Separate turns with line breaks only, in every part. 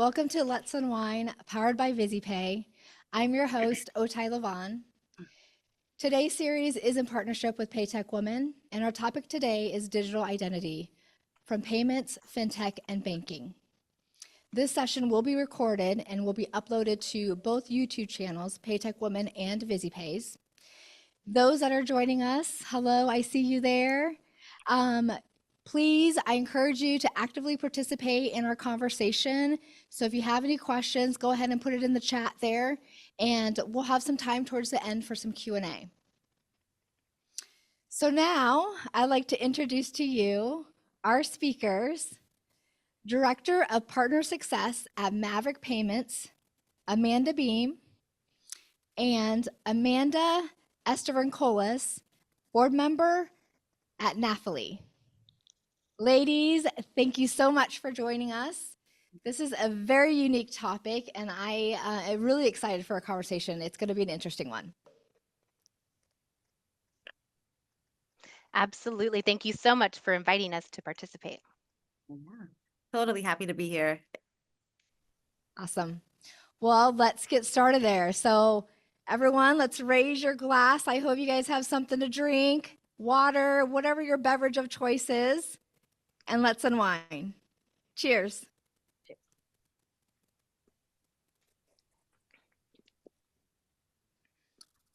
Welcome to Let's UnWine, powered by VizyPay. I'm your host, Otai Levan. Today's series is in partnership with Paytech Women, and our topic today is digital identity, from payments, fintech, and banking. This session will be recorded and will be uploaded to both YouTube channels, Paytech Women and VizyPay's. Those that are joining us, hello, I see you there. Please, I encourage you to actively participate in our conversation. So if you have any questions, go ahead and put it in the chat there, and we'll have some time towards the end for some Q&A. So now I'd like to introduce to you our speakers, Director of Partner Success at Maverick Payments, Amanda Beam, and Amanda Estiverne-Colas, board member at NAFLI. Ladies, thank you so much for joining us. This is a very unique topic, and I am really excited for our conversation. It's going to be an interesting one.
Absolutely. Thank you so much for inviting us to participate.
Yeah, totally happy to be here.
Awesome. Well, let's get started there. So everyone, let's raise your glass. I hope you guys have something to drink, water, whatever your beverage of choice is, and let's unwind. Cheers.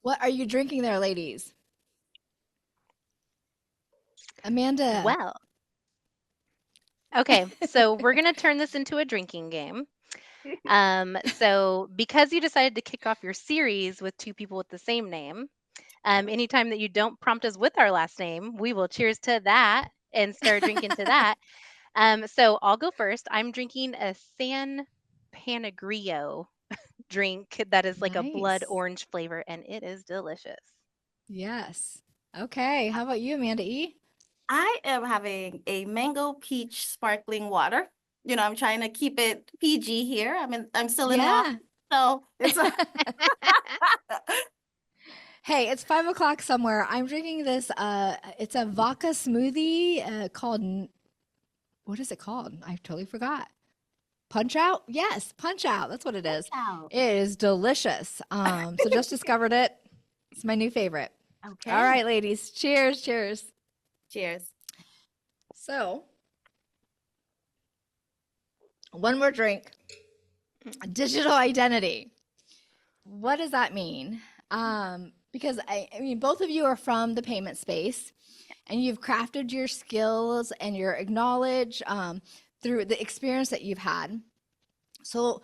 What are you drinking there, ladies? Amanda.
Well, okay, so we're going to turn this into a drinking game. So because you decided to kick off your series with two people with the same name, anytime that you don't prompt us with our last name, we will cheers to that and start drinking to that. So I'll go first. I'm drinking a San Panagrio drink that is like a blood
Nice.
orange flavor, and it is delicious.
Yes. Okay. How about you, Amanda E?
I am having a mango peach sparkling water. You know, I'm trying to keep it PG here. I'm still in law,
Yeah.
so it's
Hey, it's 5 o'clock somewhere. I'm drinking this. It's a vodka smoothie called, what is it called? I totally forgot. Punch Out? Yes, Punch Out. That's what it is.
out.
It is delicious. So just discovered it. It's my new favorite.
Okay.
All right, ladies. Cheers. Cheers.
Cheers.
So, one more drink. Digital identity. What does that mean? Because I mean, both of you are from the payment space, and you've crafted your skills and your acknowledge through the experience that you've had. So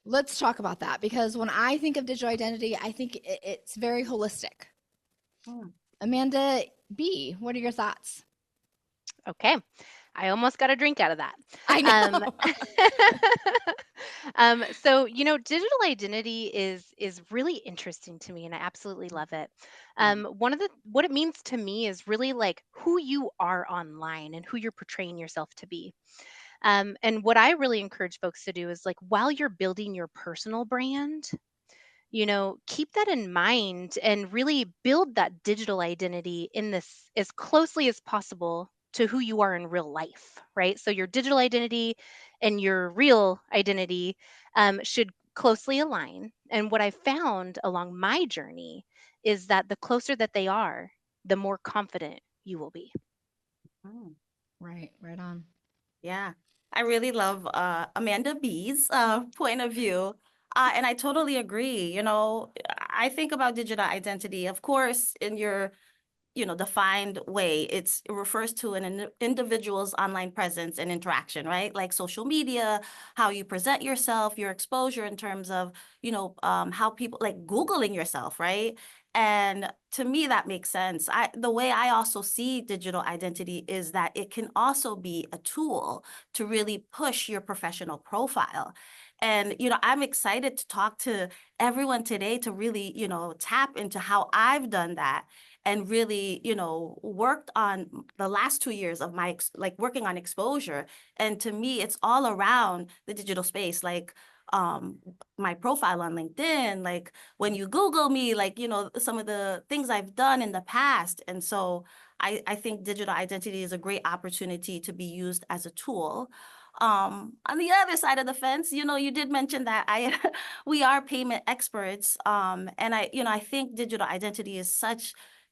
let's talk about that, because when I think of digital identity, I think it's very holistic. Amanda B, what are your thoughts?
Okay. I almost got a drink out of that.
I know.
So digital identity is really interesting to me, and I absolutely love it. What it means to me is really like who you are online and who you're portraying yourself to be. And what I really encourage folks to do is like while you're building your personal brand, keep that in mind and really build that digital identity in this as closely as possible to who you are in real life, right? So your digital identity and your real identity should closely align. And what I found along my journey is that the closer that they are, the more confident you will be.
Right on.
Yeah, I really love Amanda B's point of view. And I totally agree. You know, I think about digital identity, of course, in your defined way. It refers to an individual's online presence and interaction, right? Like social media, how you present yourself, your exposure in terms of, how people like Googling yourself, right? And to me, that makes sense. The way I also see digital identity is that it can also be a tool to really push your professional profile. And, I'm excited to talk to everyone today to really, tap into how I've done that and really, worked on the last 2 years of my working on exposure. And to me, it's all around the digital space, like my profile on LinkedIn, like when you Google me, like, some of the things I've done in the past. And so I think digital identity is a great opportunity to be used as a tool. On the other side of the fence, you did mention that we are payment experts. And I think digital identity is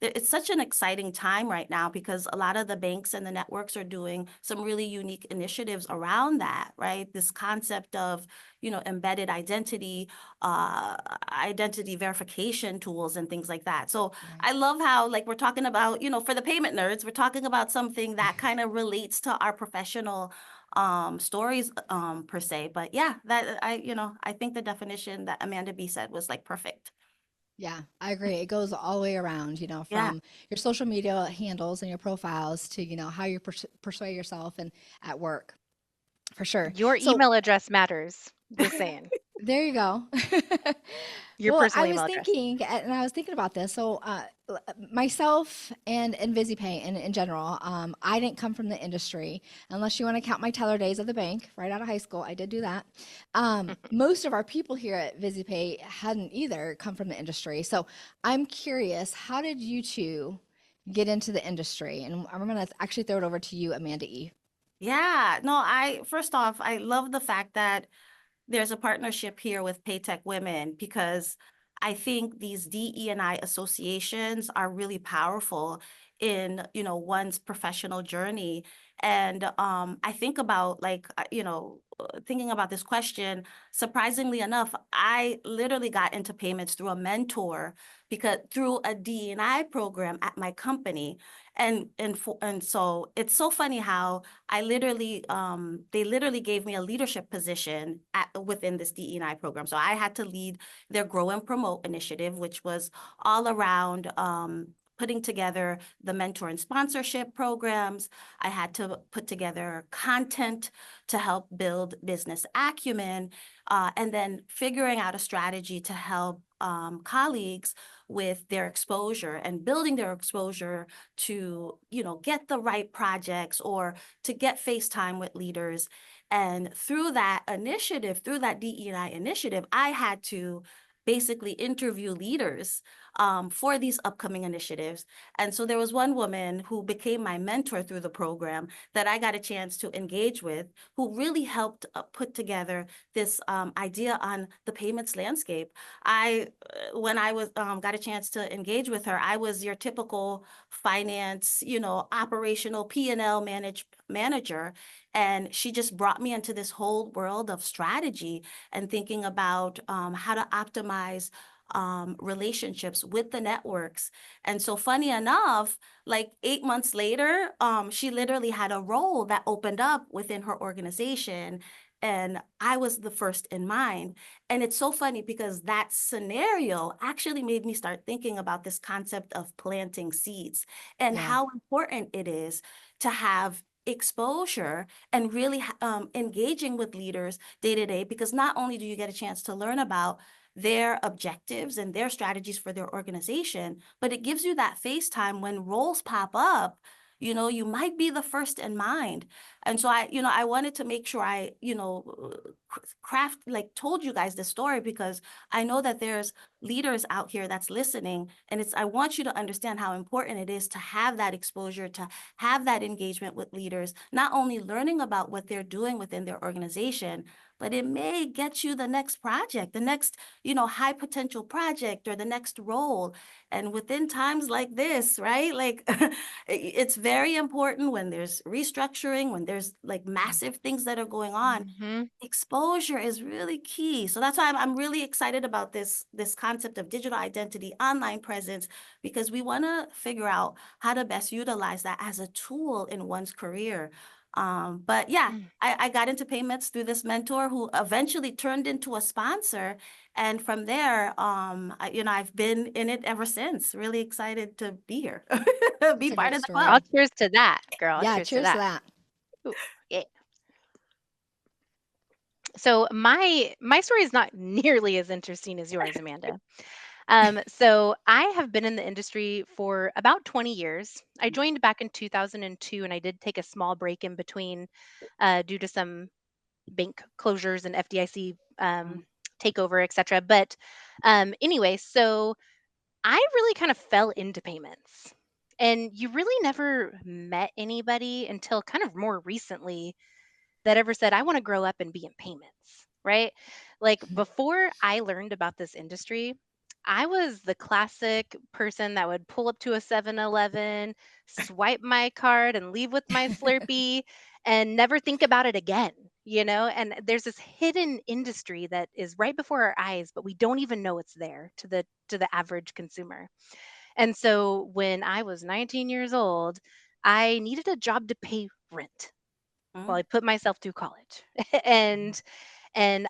it's such an exciting time right now because a lot of the banks and the networks are doing some really unique initiatives around that, right? This concept of, embedded identity, identity verification tools and things like that. So
Right.
I love how, like, we're talking about, for the payment nerds, we're talking about something that kind of relates to our professional stories per se. But yeah, that I think the definition that Amanda B said was like perfect.
Yeah, I agree. It goes all the way around,
Yeah.
from your social media handles and your profiles to, how you portray yourself and at work, for sure.
Your
So
email address matters. Just saying.
there you go.
Your
Well,
personal email address.
I was thinking about this. So, myself and VizyPay in general, I didn't come from the industry, unless you want to count my teller days at the bank right out of high school. I did do that. Most of our people here at VizyPay hadn't either come from the industry. So, I'm curious, how did you two get into the industry? And I'm going to actually throw it over to you, Amanda E.
Yeah. No, first off, I love the fact that there's a partnership here with Paytech Women because I think these DE&I associations are really powerful in, one's professional journey. And I think about thinking about this question, surprisingly enough, I literally got into payments through a mentor because through a DE&I program at my company. And so it's so funny how they literally gave me a leadership position within this DE&I program. So I had to lead their Grow and Promote initiative, which was all around putting together the mentor and sponsorship programs. I had to put together content to help build business acumen, and then figuring out a strategy to help colleagues with their exposure and building their exposure to, get the right projects or to get face time with leaders. And through that initiative, through that DE&I initiative, I had to basically interview leaders for these upcoming initiatives. And so there was one woman who became my mentor through the program that I got a chance to engage with, who really helped put together this idea on the payments landscape. When I was got a chance to engage with her, I was your typical finance, operational P&L manager. And she just brought me into this whole world of strategy and thinking about how to optimize relationships with the networks. And so funny enough, like 8 months later, she literally had a role that opened up within her organization. And I was the first in mind. And it's so funny because that scenario actually made me start thinking about this concept of planting seeds and
Yeah.
how important it is to have exposure and really engaging with leaders day to day, because not only do you get a chance to learn about their objectives and their strategies for their organization, but it gives you that face time when roles pop up. You might be the first in mind. And so I wanted to make sure I, told you guys this story because I know that there's leaders out here that's listening. And I want you to understand how important it is to have that exposure, to have that engagement with leaders, not only learning about what they're doing within their organization, but it may get you the next project, the next, high potential project or the next role. And within times like this, right? Like it's very important when there's restructuring, when there's like massive things that are going on.
Mm-hmm.
Exposure is really key. So that's why I'm really excited about this concept of digital identity, online presence, because we want to figure out how to best utilize that as a tool in one's career. But yeah, I got into payments through this mentor who eventually turned into a sponsor. And from there, I've been in it ever since. Really excited to be here, be
That's a
part
great
of the
story.
I'll
club.
cheers to that, girl.
Yeah,
Cheers to
cheers to
that.
that.
Ooh, yeah. So my story is not nearly as interesting as yours, Amanda. So I have been in the industry for about 20 years. I joined back in 2002, and I did take a small break in between due to some bank closures and FDIC takeover, et cetera. But anyway, so I really kind of fell into payments. And you really never met anybody until kind of more recently that ever said, I want to grow up and be in payments, right? Like before I learned about this industry, I was the classic person that would pull up to a 7-Eleven, swipe my card and leave with my Slurpee and never think about it again, you know? And there's this hidden industry that is right before our eyes, but we don't even know it's there to the average consumer. And so when I was 19 years old, I needed a job to pay rent while
Mm,
I put myself through college. and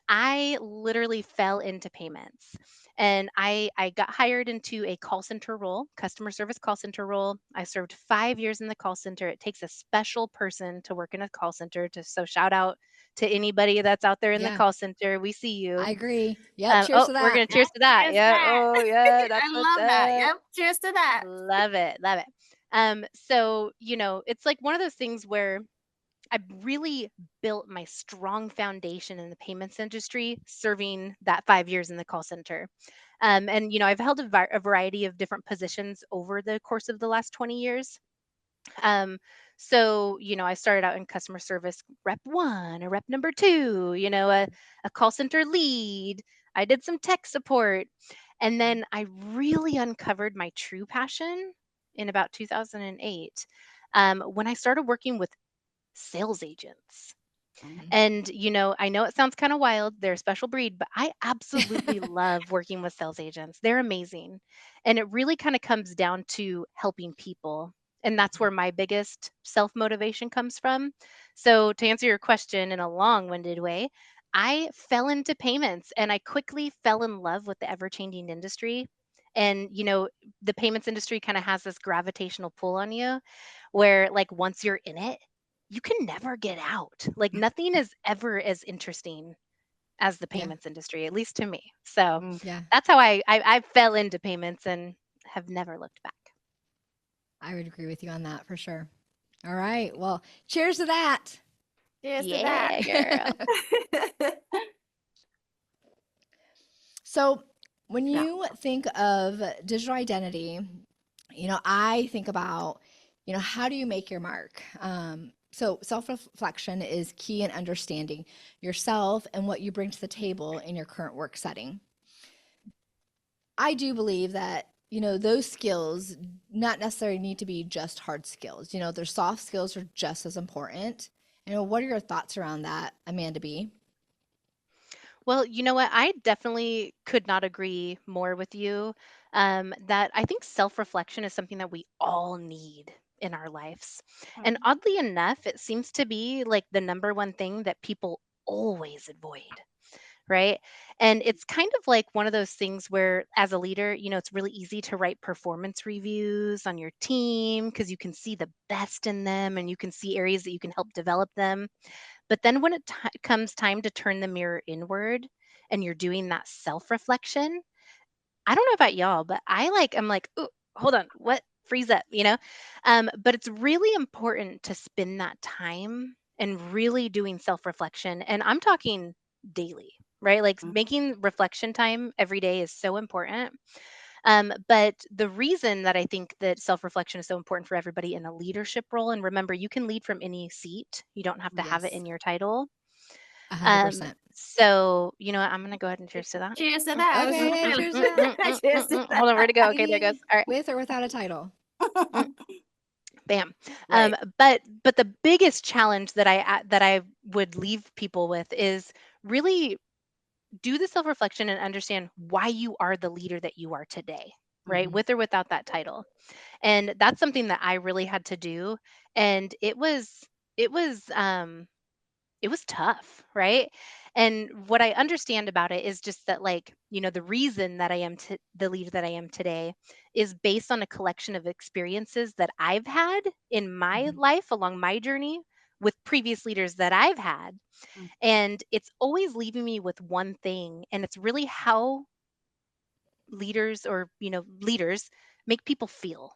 I literally fell into payments. And I got hired into a call center role, customer service call center role. I served 5 years in the call center. It takes a special person to work in a call center. So shout out to anybody that's out there in the
Yeah,
call center. We see you.
I agree. Yep. Cheers
Oh,
to
we're
that.
gonna
yep,
cheers to that.
cheers to
Yeah.
that.
Oh, yeah.
I
That's what's
love that.
up.
Yep, cheers to that.
Love it. Love it. So it's like one of those things where I really built my strong foundation in the payments industry, serving that 5 years in the call center. And I've held a variety of different positions over the course of the last 20 years. So I started out in customer service rep one, or rep number two, a call center lead. I did some tech support. And then I really uncovered my true passion in about 2008, when I started working with sales agents.
Mm,
And I know it sounds kind of wild. They're a special breed, but I absolutely love working with sales agents. They're amazing. And it really kind of comes down to helping people. And that's where my biggest self motivation comes from. So, to answer your question in a long winded way, I fell into payments and I quickly fell in love with the ever changing industry. And the payments industry kind of has this gravitational pull on you where, like, once you're in it, you can never get out. Like nothing is ever as interesting as the
Yeah.
payments industry, at least to me. So
mm.
Yeah.
that's how I fell into payments and have never looked back.
I would agree with you on that for sure. All right. Well, cheers to that.
Cheers to that.
Yeah, girl.
So, when
Yeah.
you think of digital identity, I think about, how do you make your mark? So, self reflection is key in understanding yourself and what you bring to the table in your current work setting. I do believe that, those skills not necessarily need to be just hard skills. Their soft skills are just as important. What are your thoughts around that, Amanda B?
Well, you know what? I definitely could not agree more with you. That I think self reflection is something that we all need in our lives. And
Mm,
oddly enough, it seems to be like the number one thing that people always avoid. Right. And it's kind of like one of those things where, as a leader, it's really easy to write performance reviews on your team because you can see the best in them and you can see areas that you can help develop them. But then when it comes time to turn the mirror inward and you're doing that self reflection, I don't know about y'all, but I'm like, "Ooh, hold on, what? Freeze up," you know? But it's really important to spend that time and really doing self-reflection, and I'm talking daily, right? Like,
mm,
making reflection time every day is so important. But the reason that I think that self-reflection is so important for everybody in a leadership role, and remember, you can lead from any seat, you don't have to have it
Yes,
in your title. Um,
100%.
so you know what? I'm gonna go ahead and cheers to that.
cheers to
Mm,
that. I
mm,
was
mm,
just
Okay, yeah,
mm,
saying.
cheers to
mm,
that.
mm, mm,
Cheers
mm,
to
mm. Hold on, where'd it go? Okay, there it goes.
Being
All right,
with or without a title.
mm,
that.
bam.
Right.
But the biggest challenge that I would leave people with is really do the self reflection and understand why you are the leader that you are today, right?
Mhm.
With or without that title. And that's something that I really had to do, and it was tough, right? And what I understand about it is just that, like, the reason that I am the leader that I am today is based on a collection of experiences that I've had in my
Mhm.
life along my journey with previous leaders that I've had.
Mm,
And it's always leaving me with one thing, and it's really how leaders make people feel,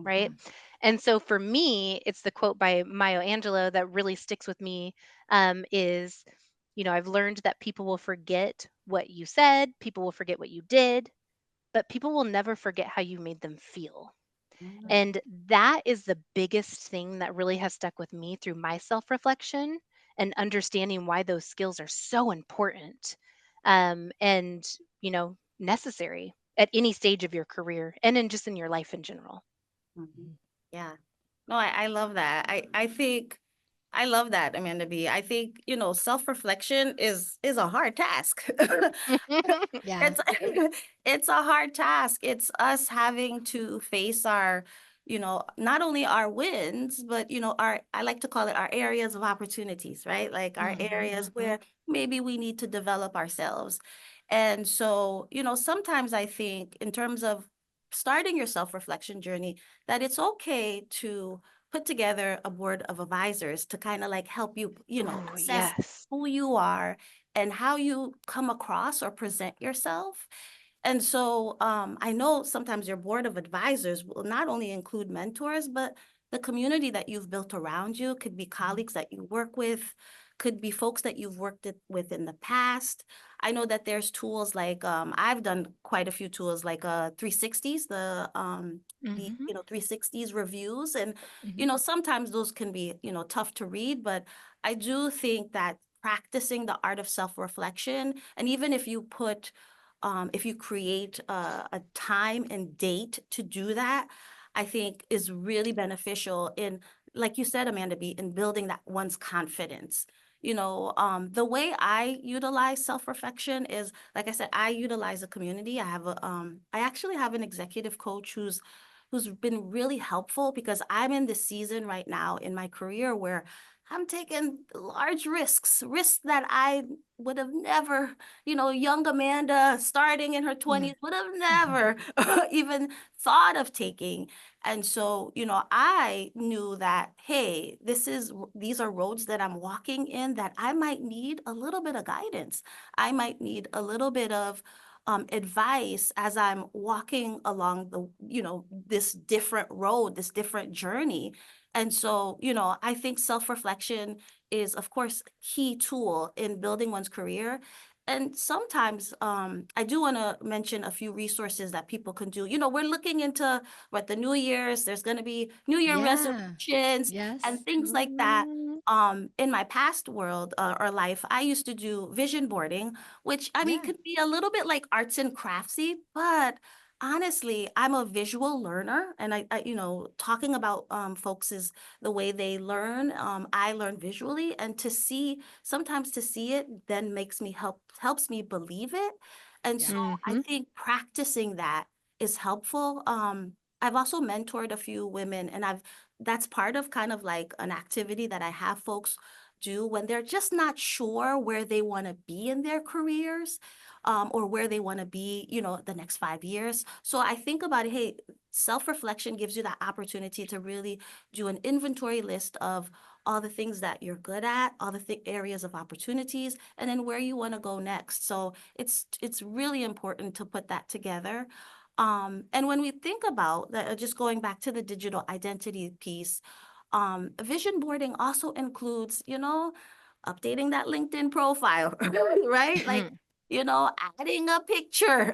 right?
mhm,
And so for me, it's the quote by Maya Angelou that really sticks with me, is, I've learned that people will forget what you said, people will forget what you did, but people will never forget how you made them feel.
mm,
Right.
And that is the biggest thing that really has stuck with me through my self reflection and understanding why those skills are so important, and necessary at any stage of your career and in just in your life in general.
Mhm. Yeah. No, I love that. I think I love that, Amanda B. I think, self-reflection is a hard task.
Yeah.
It's it's a hard task. It's us having to face our, not only our wins, but our, I like to call it our areas of opportunities, right? Like our
Mhm.
areas where maybe we need to develop ourselves. And so, sometimes I think in terms of starting your self-reflection journey, that it's okay to put together a board of advisors to kind of like help you,
Oh,
assess
yes.
who you are and how you come across or present yourself. And so I know sometimes your board of advisors will not only include mentors, but the community that you've built around you could be colleagues that you work with, could be folks that you've with in the past. I know that there's tools like I've done quite a few tools like 360s, the
Mhm.
360s reviews, and
Mhm.
sometimes those can be tough to read, but I do think that practicing the art of self-reflection, and even if you create a time and date to do that, I think is really beneficial in, like you said, Amanda B, in building that one's confidence. The way I utilize self-reflection is, like I said, I utilize a community. I actually have an executive coach who's been really helpful because I'm in this season right now in my career where I'm taking large risks that I would have never, young Amanda starting in her
Yeah.
20s would have
Mhm.
never even thought of taking. And so, I knew that, hey, these are roads that I'm walking in that I might need a little bit of guidance. I might need a little bit of advice as I'm walking along this different road, this different journey. And so, I think self-reflection is, of course, a key tool in building one's career. And sometimes I do want to mention a few resources that people can do. We're looking into what the New Year's, there's going to be New Year
Yeah.
resolutions and
Yes.
things like that.
Mhm.
In my past world or life, I used to do vision boarding, which I mean
Yeah.
could be a little bit like arts and craftsy, but honestly, I'm a visual learner, and talking about folks is the way they learn. I learn visually, and sometimes to see it then helps me believe it. And
Yeah.
so I
Mhm.
think practicing that is helpful. I've also mentored a few women, and that's part of kind of like an activity that I have folks do when they're just not sure where they want to be in their careers, or where they want to be, the next 5 years. So I think about it, hey, self-reflection gives you that opportunity to really do an inventory list of all the things that you're good at, all the areas of opportunities, and then where you want to go next. So it's really important to put that together. And when we think about that, just going back to the digital identity piece, vision boarding also includes, updating that LinkedIn profile, right? Like,
Mhm.
adding a picture.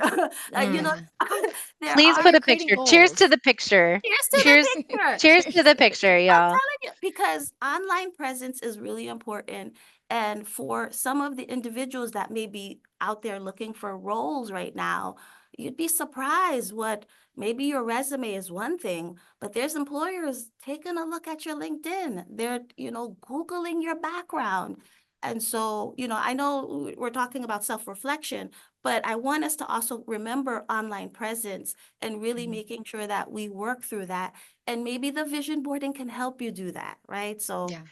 You know,
Mm.
Yeah.
there
Please
are
put
Start
a
creating
picture. Cheers to
goals.
the picture.
cheers to the
Cheers.
picture.
Cheers
Cheers
to
to
the
the
picture,
picture.
I'm
y'all.
telling you, because online presence is really important. And for some of the individuals that may be out there looking for roles right now, you'd be surprised what maybe your resume is one thing, but there's employers taking a look at your LinkedIn. They're, Googling your background. And so, I know we're talking about self-reflection, but I want us to also remember online presence and really
Mhm.
making sure that we work through that, and maybe the vision boarding can help you do that, right? So,
Yeah.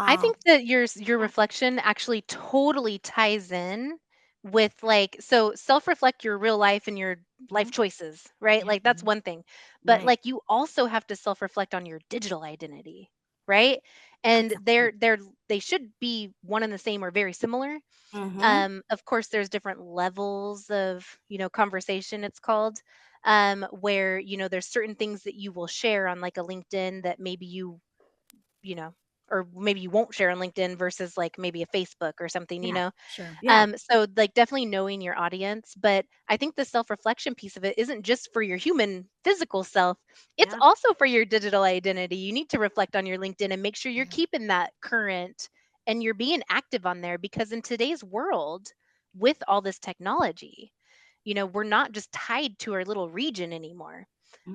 I
um,
think that your
yeah.
reflection actually totally ties in with, like, so self-reflect your real life and your life
Mhm.
choices, right?
Yeah,
Like that's
Mhm.
one thing. But
right.
like you also have to self-reflect on your digital identity, right? And
Exactly.
they should be one and the same or very similar.
Mm-hmm.
Of course there's different levels of, conversation it's called, where, there's certain things that you will share on like a LinkedIn that maybe you know, or maybe you won't share on LinkedIn versus like maybe a Facebook or something,
Yeah,
Sure.
yeah,
So like definitely knowing your audience, but I think the self-reflection piece of it isn't just for your human physical self, it's
yeah.
also for your digital identity. You need to reflect on your LinkedIn and make sure you're
Yeah.
keeping that current and you're being active on there, because in today's world, with all this technology, we're not just tied to our little region anymore.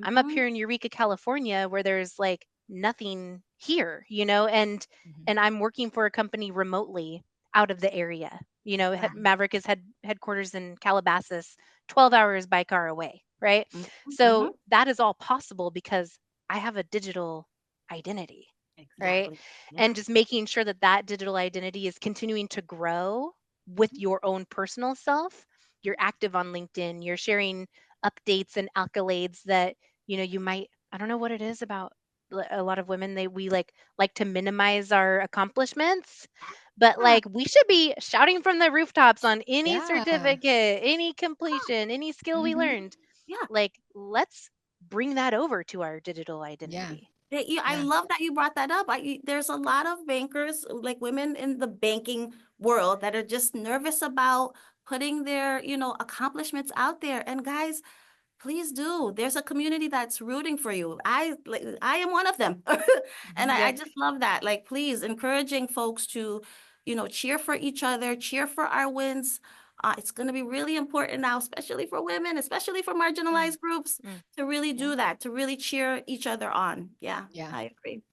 I'm up
Mhm.
here in Eureka, California, where there's like nothing here, and I'm working for a company remotely out of the area.
Exactly.
Maverick is headquarters in Calabasas, 12 hours by car away, right?
Mhm.
So
Mhm.
that is all possible because I have a digital identity, right?
Exactly. Yeah.
And just making sure that that digital identity is continuing to grow with
Mhm.
your own personal self. You're active on LinkedIn, you're sharing updates and accolades that, you might, I don't know what it is about a lot of women, we like to minimize our accomplishments, but
Yeah.
like we should be shouting from the rooftops on any
Yeah.
certificate, any completion, any skill we
Hmm.
learned.
Yeah.
Like, let's bring that over to our digital
Yeah.
identity.
I
Yeah.
love that you brought that up. There's a lot of bankers, like women in the banking world, that are just nervous about putting their, accomplishments out there. And guys, please do. There's a community that's rooting for you. I am one of them. And
Hmm.
I
Yep.
just love that. Like, please encouraging folks to, cheer for each other, cheer for our wins. It's going to be really important now, especially for women, especially for
Mm,
marginalized groups,
mm,
to really
yeah.
do that, to really cheer each other on. Yeah,
Yeah.
I agree.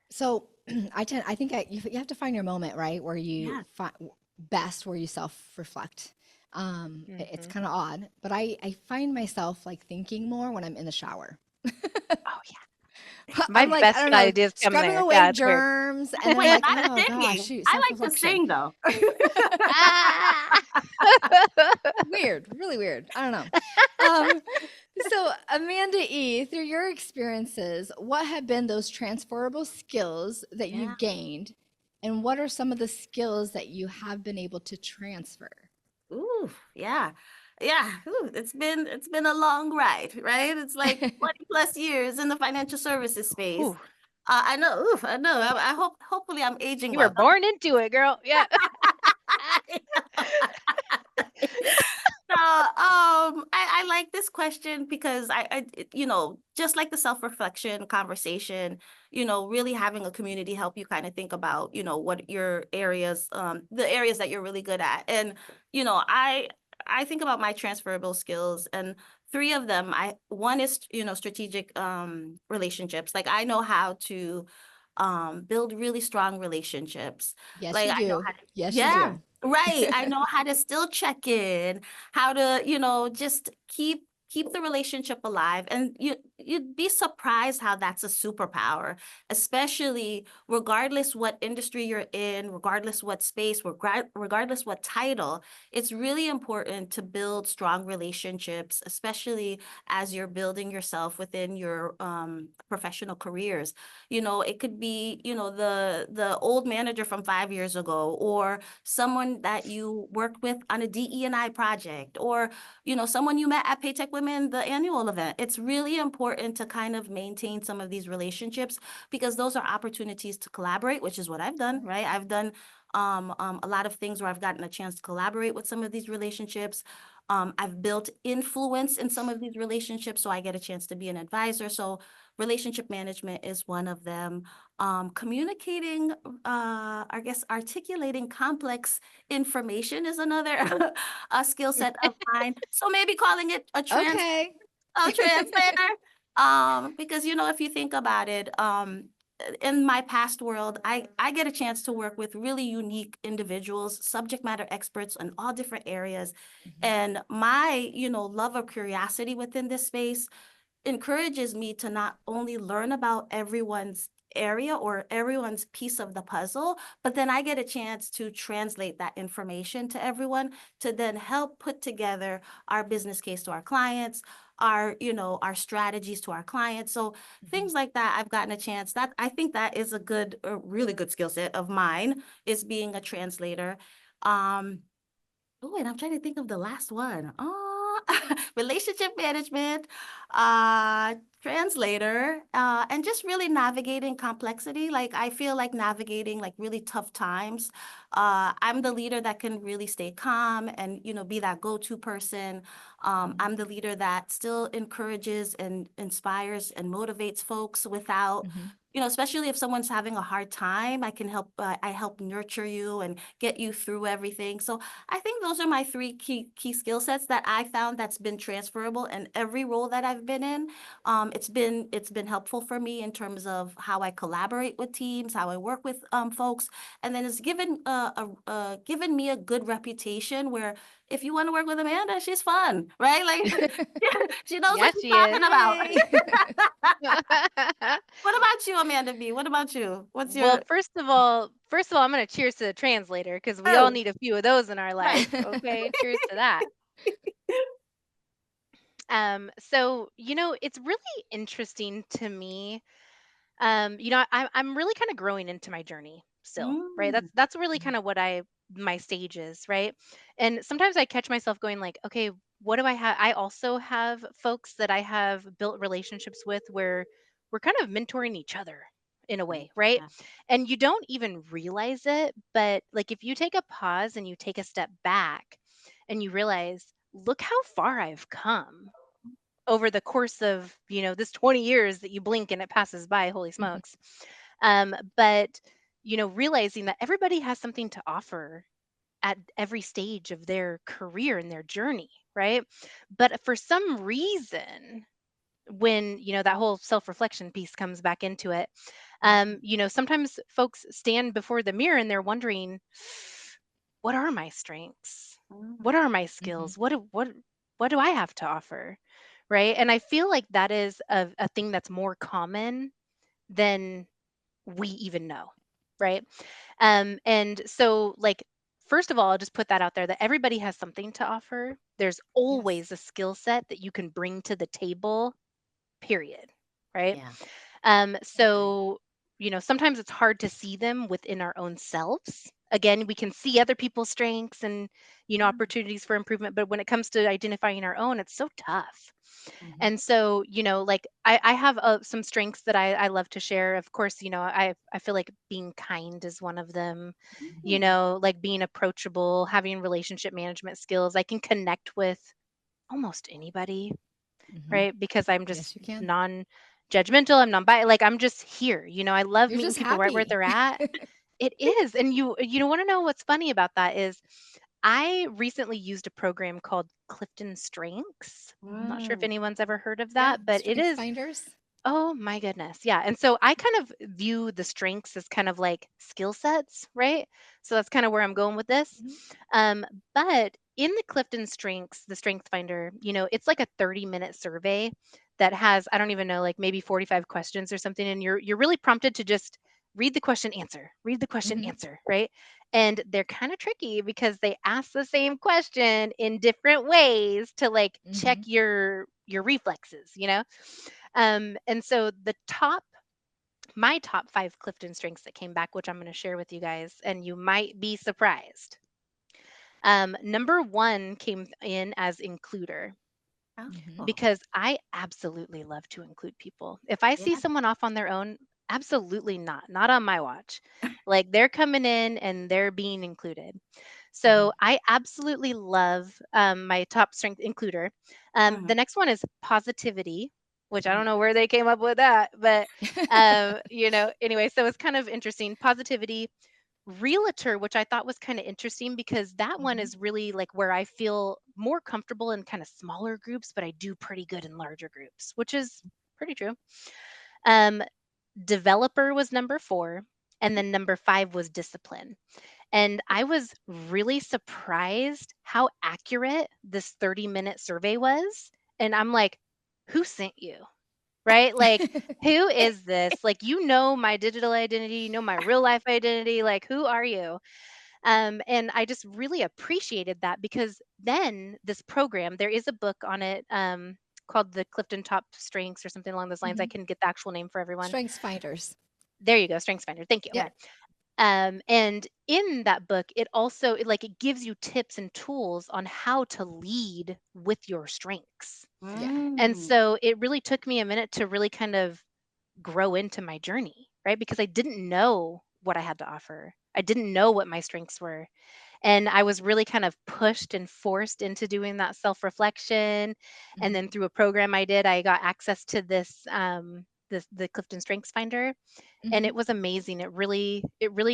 So I think you have to find your moment, right? Where you
Yeah.
find best, where you self-reflect. It's
Mm-hmm.
kind of odd, but I find myself like thinking more when I'm in the shower.
Oh yeah. My
I'm like, I
best
don't know,
ideas come
scrubbing
there.
away
Yeah, it's weird.
germs, and then I'm
Wait,
like,
not
oh gosh,
singing.
shoot,
I like to
self-reflection.
sing though.
Ah!
Weird, really weird. I don't know. Um, so, Amanda E., through your experiences, what have been those transferable skills that
Yeah.
you've gained, and what are some of the skills that you have been able to transfer?
Ooh, yeah. Yeah. Ooh, it's been a long ride, right? It's like 20 plus years in the financial services space.
Whew.
I know. Oof, I know. I hopefully I'm aging
You were
well.
born into it, girl. Yeah.
So, I like this question because just like the self-reflection conversation, really having a community help you kind of think about, what your areas, the areas that you're really good at. And, I think about my transferable skills, and three of them, one is, strategic, relationships. Like, I know how to, build really strong relationships.
Yes,
Like,
you
I know
do.
how to,
Yes, you
yeah.
do.
Right. I know how to still check in, how to, just keep the relationship alive. And you'd be surprised how that's a superpower, especially regardless what industry you're in, regardless what space, regardless what title. It's really important to build strong relationships, especially as you're building yourself within your professional careers. It could be, the old manager from 5 years ago, or someone that you worked with on a DE&I project, or someone you met at Paytech Women, the annual event. It's really important to kind of maintain some of these relationships, because those are opportunities to collaborate, which is what I've done, right? I've done a lot of things where I've gotten a chance to collaborate with some of these relationships. I've built influence in some of these relationships, so I get a chance to be an advisor. So relationship management is one of them. Communicating, I guess articulating complex information is another a skill set of mine. So maybe calling it
Okay.
a translator. Because if you think about it, in my past world, I get a chance to work with really unique individuals, subject matter experts in all different areas.
Mhm.
And my, love of curiosity within this space encourages me to not only learn about everyone's area or everyone's piece of the puzzle, but then I get a chance to translate that information to everyone, to then help put together our business case to our clients, our strategies to our clients. So
Mhm.
things like that, I've gotten a chance. That I think that is a really good skill set of mine, is being a translator. Um, Oh, and I'm trying to think of the last one. Oh, relationship management, translator, and just really navigating complexity. Like, I feel like navigating like really tough times. I'm the leader that can really stay calm and, be that go-to person. I'm the leader that still encourages and inspires and motivates folks without
Mhm.
especially if someone's having a hard time, I help nurture you and get you through everything. So I think those are my three key skill sets that I found that's been transferable in every role that I've been in. It's been helpful for me in terms of how I collaborate with teams, how I work with folks, and then it's given me a good reputation where if you want to work with Amanda, she's fun, right? Like she knows what
Yeah,
she's
she is.
talking about.
Yay.
What about you, Amanda B? What about you? What's
Well,
your
first of all, I'm going to cheers to the translator because we all
oh
need a few of those in our
right?
life. Okay, cheers to that. So it's really interesting to me. I'm really kind of growing into my journey still, right?
Mm,
That's really kind of what my stage is, right? And sometimes I catch myself going like, okay, what do I have? I also have folks that I have built relationships with where we're kind of mentoring each other in a way, right?
yeah.
And you don't even realize it, but like if you take a pause and you take a step back and you realize, look how far I've come over the course of this 20 years that you blink and it passes by, holy smokes. But realizing that everybody has something to offer at every stage of their career and their journey, right? But for some reason, when that whole self-reflection piece comes back into it, sometimes folks stand before the mirror and they're wondering, what are my strengths?
Mm,
What are my
Mhm.
skills? What do I have to offer? Right? And I feel like that is a thing that's more common than we even know, right? And so like first of all, I'll just put that out there that everybody has something to offer. There's
yes.
always a skill set that you can bring to the table, period. Right?
Yeah. I agree.
So, sometimes it's hard to see them within our own selves. Again, we can see other people's strengths and,
Mm,
opportunities for improvement. But when it comes to identifying our own, it's so tough.
mhm,
And so, like I have some strengths that I love to share. Of course, I feel like being kind is one of them,
mm,
like being approachable, having relationship management skills. I can connect with almost anybody,
Mhm.
right? Because I'm just
Yes, you can.
non-judgmental. I'm non-biased. Like I'm just here. I love
You're
meeting
just
people right where
happy.
they're at. It is, and you want to know what's funny about that is, I recently used a program called Clifton Strengths. I'm not sure if
mm.
anyone's ever heard of
Yeah.
that, but it
Strengths
is.
finders.
Oh my goodness. Yeah. And so I kind of view the strengths as kind of like skill sets, right? So that's kind of where I'm going with this.
Mhm.
Um, but in the Clifton Strengths, the Strength Finder, it's like a 30-minute survey that has, I don't even know, like maybe 45 questions or something. And you're really prompted to just read the question,
Mhm.
answer, right? And they're kind of tricky because they ask the same question in different ways to like check
Mhm.
your reflexes, and so my top 5 Clifton strengths that came back, which I'm going to share with you guys, and you might be surprised. Number 1 came in as includer,
Mhm.
Oh,
because I absolutely love to include people. If I see
yeah.
someone off on their own, absolutely not on my watch. Like they're coming in and they're being included. So
Mhm.
I absolutely love my top strength includer.
Mm,
The next one is positivity, which I
mm,
don't know where they came up with that, but anyway, so it's kind of interesting. Positivity, realtor, which I thought was kind of interesting because that one
Mhm.
is really like where I feel more comfortable in kind of smaller groups, but I do pretty good in larger groups, which is pretty true. Um, developer was number 4, and then number 5 was discipline. And I was really surprised how accurate this 30-minute survey was. And I'm like, who sent you? Right? Like, who is this? Like, my digital identity, my real life identity. Like, who are you? And I just really appreciated that because then this program, there is a book on it called the Clifton Top Strengths or something along those lines. I
Mhm.
can get the actual name for everyone.
Strengths finders.
There you go, Strengths Finder. Thank you.
yeah.
Yep.
And in that book, it gives you tips and tools on how to lead with your strengths.
Yeah.
And
Mm,
so it really took me a minute to really kind of grow into my journey, right? Because I didn't know what I had to offer. I didn't know what my strengths were. And I was really kind of pushed and forced into doing that self reflection. And
Mhm.
then through a program I did, I got access to this. the Clifton Strengths Finder, and
Mhm.
it was amazing. It really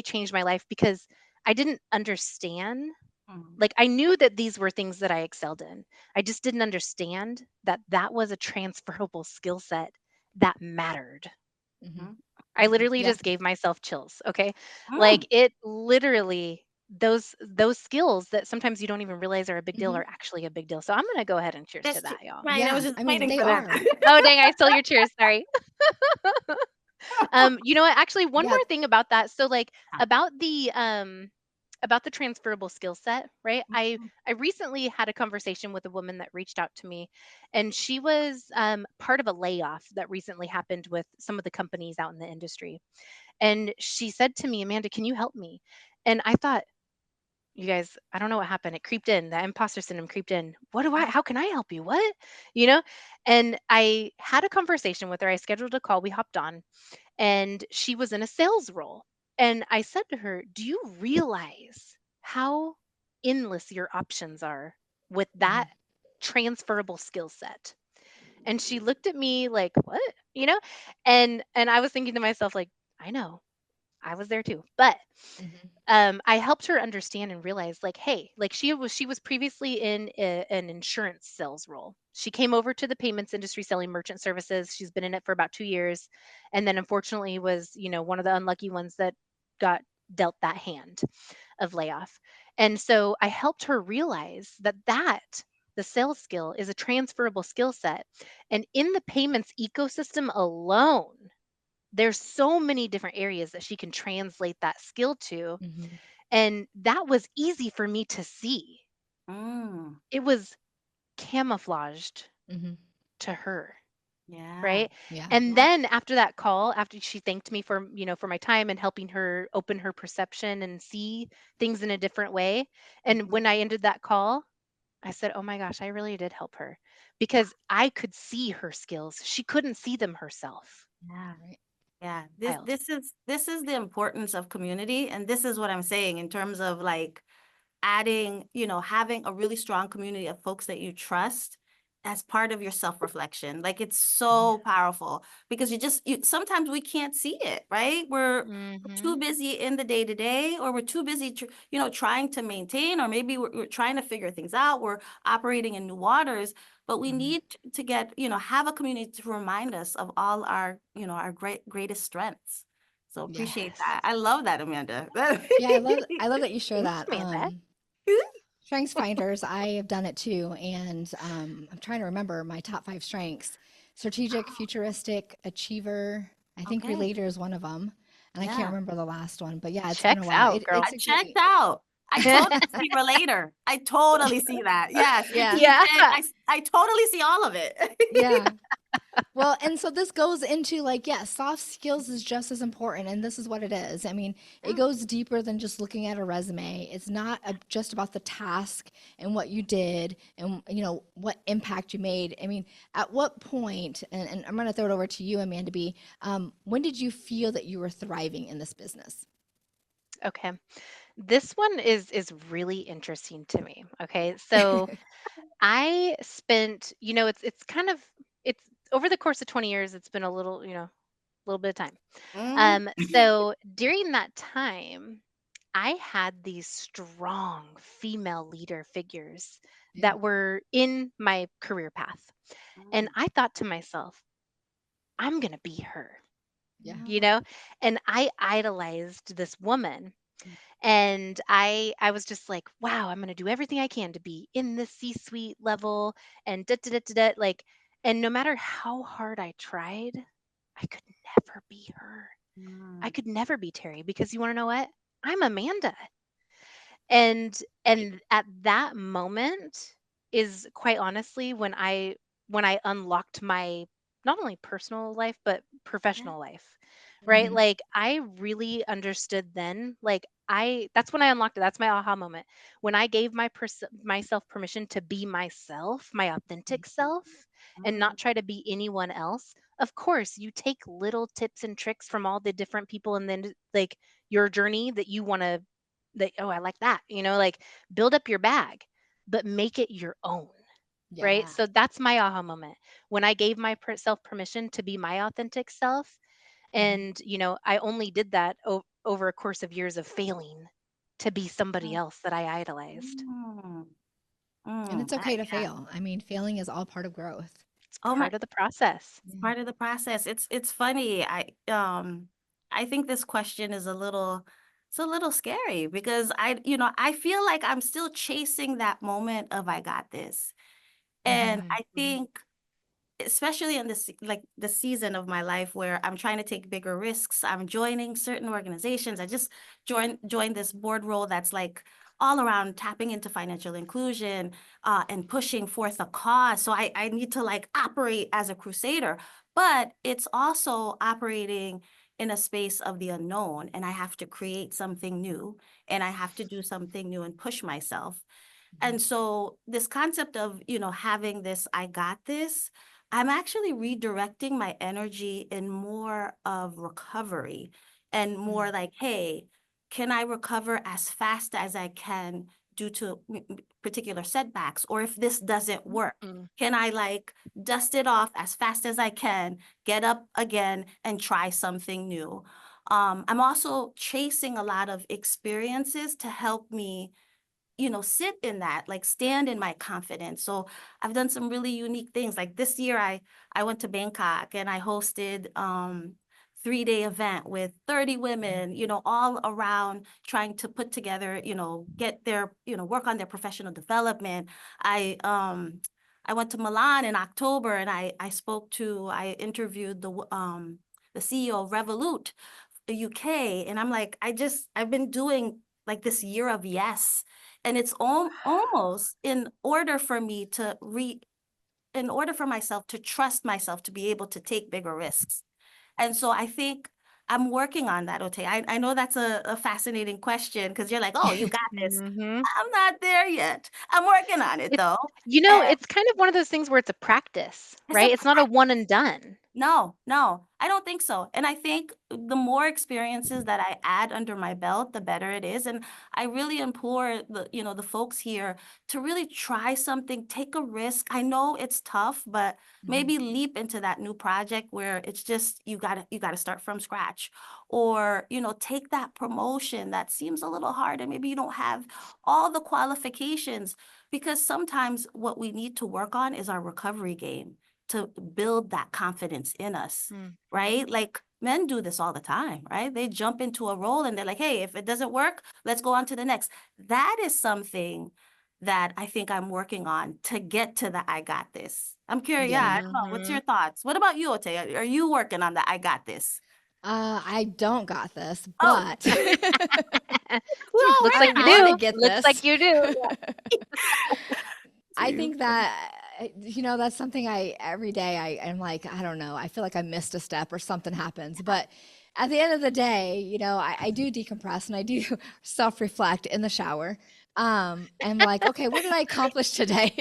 changed my life because I didn't understand.
Mm,
Like, I knew that these were things that I excelled in. I just didn't understand that that was a transferable skill set that mattered.
Mhm.
mhm,
I
mhm,
literally
Yeah.
just gave myself chills, okay?
mm.
Like, it literally those skills that sometimes you don't even realize are a big deal
Mhm.
are actually a big deal. So I'm gonna go ahead and cheers to
That's
that, y'all.
right. I was
Yeah.
just
I mean,
waiting
they
for that.
are.
Oh, dang, I stole your cheers, sorry. You know what? Actually, one
Yeah.
more thing about that. So, like, about the transferable skill set, right? I recently had a conversation with a woman that reached out to me, and she was part of a layoff that recently happened with some of the companies out in the industry. And she said to me, Amanda, can you help me? And I thought, you guys, I don't know what happened. It creeped in. That imposter syndrome creeped in. How can I help you? What? You know? And I had a conversation with her. I scheduled a call. We hopped on, and she was in a sales role. And I said to her, do you realize how endless your options are with that
Mhm.
transferable skill set? And she looked at me like, what? You know? And I was thinking to myself, like, I know. I was there too. But
Mhm.
I helped her understand and realize, like, hey, like, she was previously in an insurance sales role. She came over to the payments industry selling merchant services. She's been in it for about 2 years, and then unfortunately was, one of the unlucky ones that got dealt that hand of layoff. And so I helped her realize that the sales skill is a transferable skill set, and in the payments ecosystem alone, there's so many different areas that she can translate that skill to,
Mhm.
and that was easy for me to see.
Mm,
It was camouflaged
Mhm.
to her,
yeah,
right?
Yeah.
And
yeah.
then after that call, after she thanked me for my time and helping her open her perception and see things in a different way. And
Mhm.
when I ended that call, I said, "Oh my gosh, I really did help her because I could see her skills. She couldn't see them herself."
Yeah.
Right.
Yeah, this
Wild.
this is this is the importance of community, and this is what I'm saying in terms of like adding, having a really strong community of folks that you trust as part of your self-reflection. Like it's
Mhm.
so powerful because sometimes we can't see it, right? We're too
Mhm.
busy in the day to day, or we're too busy, trying to maintain, or maybe we're trying to figure things out. We're operating in new waters, but we
Mhm.
need to get, have a community to remind us of all our, our greatest strengths. So
Yeah.
appreciate
Yes.
that. I love that, Amanda.
Yeah, I love that you share
Thanks,
that.
Amanda.
Strengths finders, I have done it too, and I'm trying to remember my top 5 strengths. Strategic, futuristic, achiever. I think
Okay.
relator is one of them, and I can't
Yeah.
remember the last one. But yeah, it's been a
Checks
while.
out,
It,
girl.
I
it's a
checked
great.
out. I totally see relater. I totally see that. Yeah,
Yeah,
strategic.
Yeah.
I totally see all of it.
yeah. Well, and so this goes into like, yeah, soft skills is just as important, and this is what it is. I mean, it
Yeah.
goes deeper than just looking at a resume. It's not just about the task and what you did and what impact you made. I mean, at what point? And I'm going to throw it over to you, Amanda B. When did you feel that you were thriving in this business?
Okay. This one is really interesting to me. Okay. So I spent, it's kind of it's over the course of 20 years, it's been a little, little bit of time.
Mm,
So during that time, I had these strong female leader figures
Yeah,
that were in my career path. And
mm,
I thought to myself, I'm going to be her,
yeah,
you
mm,
know? And I idolized this woman. And I was just like, wow, I'm gonna do everything I can to be in the C-suite level and da da da da da. Like, and no matter how hard I tried, I could never be her. I
mm.
could never be Terry because you want to know what? I'm Amanda. And at that moment is quite honestly when I unlocked my not only personal life but
Yeah.
professional life, right?
hmm
Like, I really understood then, like, I that's when I unlocked it. That's my aha moment, when I gave myself permission to be myself, my authentic self, and
Mm,
not try to be anyone else. Of course, you take little tips and tricks from all the different people, and then, like, your journey that you want to, that, oh, I like that, like, build up your bag, but make it your own. right?
Yeah.
So that's my aha moment when I gave myself permission to be my authentic self.
Mhm.
And, I only did that over a course of years of failing to be somebody
Mm,
else that I idolized.
mm,
And it's
I,
okay to
yeah.
fail. I mean, failing is all part of growth.
It's
Oh my,
part of the process.
it's
Yeah.
part of the process. It's funny. I think this question is it's a little scary because I feel like I'm still chasing that moment of I got this. And
Mhm.
I think especially in like the season of my life where I'm trying to take bigger risks. I'm joining certain organizations. I just joined this board role that's like all around tapping into financial inclusion and pushing forth a cause. So I need to like operate as a crusader, but it's also operating in a space of the unknown, and I have to create something new, and I have to do something new and push myself.
Mhm.
And so this concept of, having this, I got this, I'm actually redirecting my energy in more of recovery and more
Mm.
like, hey, can I recover as fast as I can due to particular setbacks? Or if this doesn't work,
Mm.
can I like dust it off as fast as I can, get up again and try something new? I'm also chasing a lot of experiences to help me sit in that, like stand in my confidence. So I've done some really unique things. Like this year, I went to Bangkok and I hosted 3-day event with 30 women, all around trying to put together, get their, work on their professional development. I went to Milan in October and I interviewed the CEO of Revolut, the UK. And I'm like, I've been doing like this year of yes. And it's almost in order for myself to trust myself to be able to take bigger risks. And so I think I'm working on that, Ote. I know that's a fascinating question because you're like, oh, you got this.
Hmm.
I'm not there yet. I'm working on it
It's,
though. And
it's kind of one of those things where it's a practice,
it's a
right? It's not a one and done.
No, no, I don't think so. And I think the more experiences that I add under my belt, the better it is. And I really implore the folks here to really try something, take a risk. I know it's tough, but
Mhm.
maybe leap into that new project where it's just you gotta start from scratch. Or, take that promotion that seems a little hard and maybe you don't have all the qualifications. Because sometimes what we need to work on is our recovery game to build that confidence in us,
Mm.
right? Like men do this all the time, right? They jump into a role and they're like, hey, if it doesn't work, let's go on to the next. That is something that I think I'm working on to get to the I got this. I'm curious. Yeah, I
Yeah.
don't know. What's
Hmm.
your thoughts? What about you, Ote? Are you working on the I got this?
I don't got this,
Oh,
but
we're all
Looks
I
like
working
you
on
want to
do.
get
Looks like
this.
you do.
I
it.
think that that's something I every day I am like, I don't know, I feel like I missed a step or something happens. But at the end of the day, I do decompress and I do self-reflect in the shower. And like, okay, what did I accomplish today?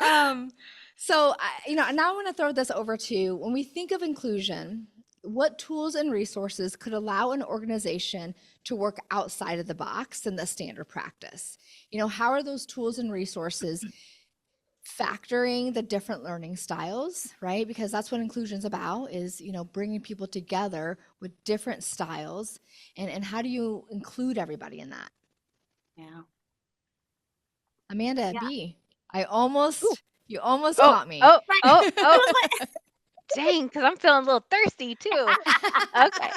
um, so now I want to throw this over to when we think of inclusion, what tools and resources could allow an organization to work outside of the box and the standard practice? How are those tools and resources factoring the different learning styles, right? Because that's what inclusion's about is, bringing people together with different styles and how do you include everybody in that?
Yeah.
Amanda
Yeah.
B,
Ooh.
you almost
Oh,
caught me.
oh,
Right.
oh,
It
oh.
was like
Dang, because I'm feeling a little thirsty too. Okay.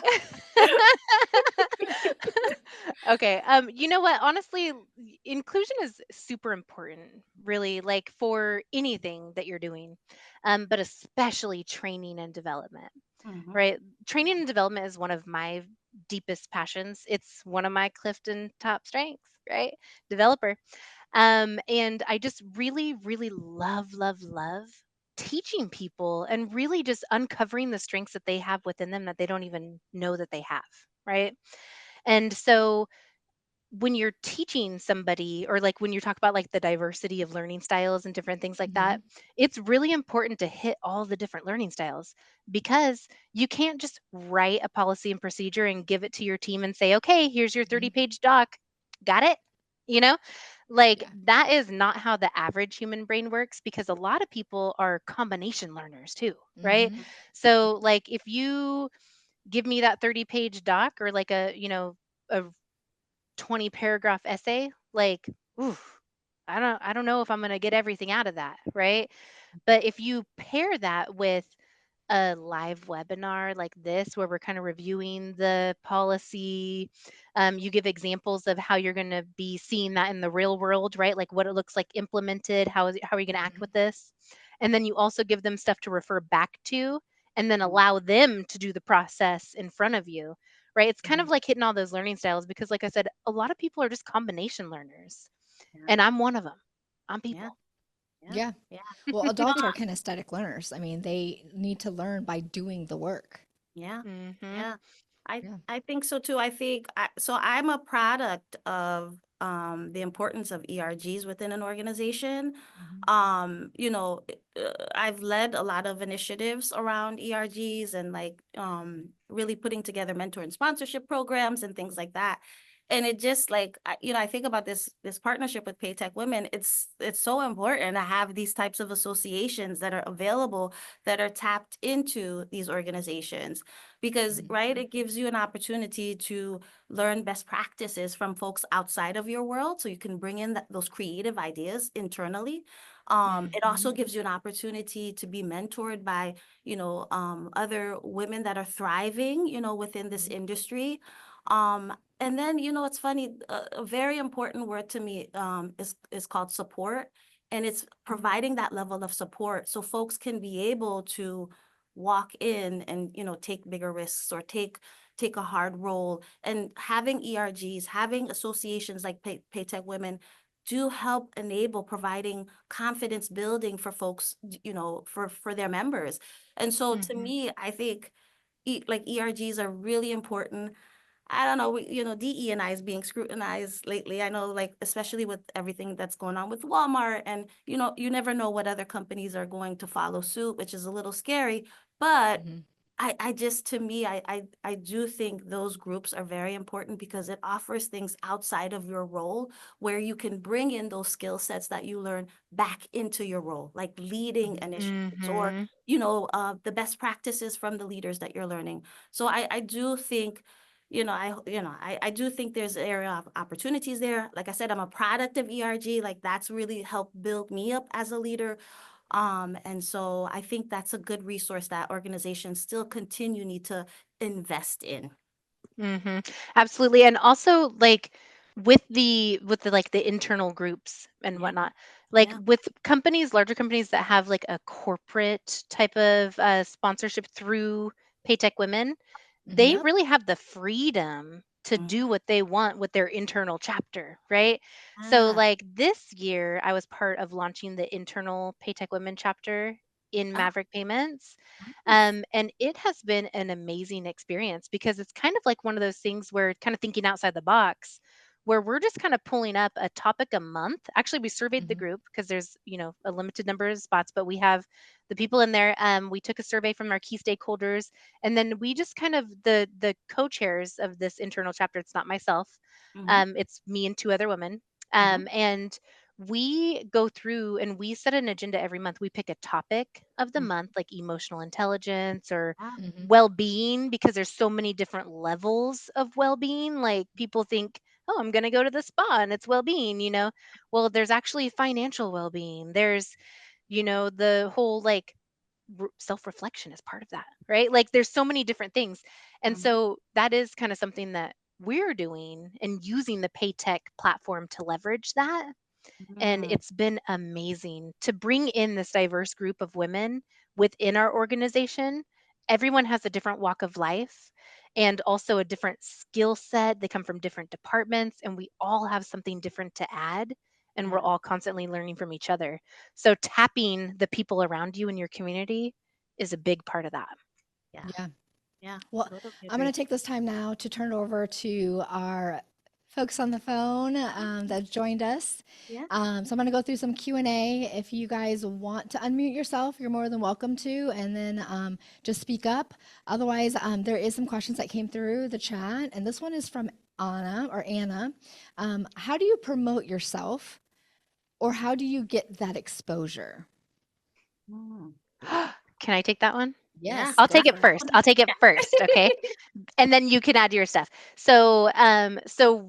Okay. You know what? Honestly, inclusion is super important, really, like for anything that you're doing, but especially training and development,
Mhm.
right? Training and development is one of my deepest passions. It's one of my Clifton top strengths, right? Developer. And I just really, really love, love, love teaching people and really just uncovering the strengths that they have within them that they don't even know that they have, right? And so when you're teaching somebody or like when you talk about like the diversity of learning styles and different things like that,
Mhm.
it's really important to hit all the different learning styles because you can't just write a policy and procedure and give it to your team and say, okay, here's your
Mhm.
30-page doc. Got it? you know? Like
Yeah.
that is not how the average human brain works because a lot of people are combination learners too, right?
Mm-hmm.
So like if you give me that 30-page doc or like a 20 paragraph essay, like oof, I don't know if I'm going to get everything out of that, right? But if you pair that with a live webinar like this where we're kind of reviewing the policy. You give examples of how you're going to be seeing that in the real world, right? Like what it looks like implemented. How are you going to act with this? And then you also give them stuff to refer back to and then allow them to do the process in front of you, right? It's kind
Mm-hmm.
of like hitting all those learning styles because, like I said, a lot of people are just combination learners.
Yeah.
And I'm one of them. I'm
Yeah.
people.
Yeah.
Yeah.
Yeah.
Well,
You know,
adults are kinesthetic learners. I mean, they need to learn by doing the work.
yeah.
Mm-hmm.
Yeah. I
Yeah.
I think so too. So I'm a product of the importance of ERGs within an organization.
Mm-hmm.
I've led a lot of initiatives around ERGs and like really putting together mentor and sponsorship programs and things like that. And it just like I think about this partnership with Paytech Women. It's so important to have these types of associations that are available that are tapped into these organizations because
Mm-hmm.
right, it gives you an opportunity to learn best practices from folks outside of your world so you can bring in those creative ideas internally. It also gives you an opportunity to be mentored by other women that are thriving within this industry. And then it's funny, a very important word to me is called support, and it's providing that level of support so folks can be able to walk in and take bigger risks or take a hard role. And having ERGs, having associations like Paytech Women do help enable providing confidence building for folks, for their members. And so to
Mm-hmm.
me, I think like ERGs are really important. I don't know, DE and I is being scrutinized lately. I know, like, especially with everything that's going on with Walmart, and you never know what other companies are going to follow suit, which is a little scary. But
Mm-hmm.
I just, to me, I do think those groups are very important because it offers things outside of your role where you can bring in those skill sets that you learn back into your role, like leading initiatives or,
Mm-hmm.
the best practices from the leaders that you're learning. So I do think, I do think there's an area of opportunities there. Like I said, I'm a product of ERG. Like that's really helped build me up as a leader. And so I think that's a good resource that organizations still continue need to invest in.
Mhm. Absolutely. And also like with the like the internal groups and
Yeah,
whatnot, like
yeah.
with companies, larger companies that have like a corporate type of sponsorship through Paytech Women,
Mm-hmm.
they
Yep.
really have the freedom to
Mhm.
do what they want with their internal chapter, right? So
Ah,
like this year I was part of launching the internal Paytech Women chapter in
oh,
Maverick Payments.
nice.
And it has been an amazing experience because it's kind of like one of those things where kind of thinking outside the box, where we're just kind of pulling up a topic a month. Actually, we surveyed the
Mm-hmm.
group because there's, a limited number of spots, but we have the people in there. We took a survey from our key stakeholders, and then we just kind of the co-chairs of this internal chapter. It's not myself.
Mm-hmm.
It's me and two other women.
Mm-hmm.
And we go through and we set an agenda every month. We pick a topic of the month, like emotional intelligence or
Ah,
Mm-hmm.
well-being, because there's so many different levels of well-being. Like people think, oh, I'm going to go to the spa and it's well-being, well, there's actually financial well-being. There's, the whole like self-reflection is part of that, right? Like there's so many different things. And
mhm,
so that is kind of something that we're doing and using the Paytech platform to leverage that. And
mhm.
it's been amazing to bring in this diverse group of women within our organization. Everyone has a different walk of life and also a different skill set. They come from different departments, and we all have something different to add. And we're
Yeah,
all constantly learning from each other. So, tapping the people around you in your community is a big part of that.
yeah,
Yeah.
yeah.
Well,
Totally
I'm going
agree.
to take this time now to turn it over to our folks on the phone that joined us.
Yeah.
So I'm going to go through some Q&A. If you guys want to unmute yourself, you're more than welcome to, and then just speak up. Otherwise, there is some questions that came through the chat, and this one is from Anna, how do you promote yourself, or how do you get that exposure?
Mm.
Can I take that one?
Yeah,
Yes,
I'll
go
take it
for it.
first. I'll take it first, okay? And then you can add your stuff. So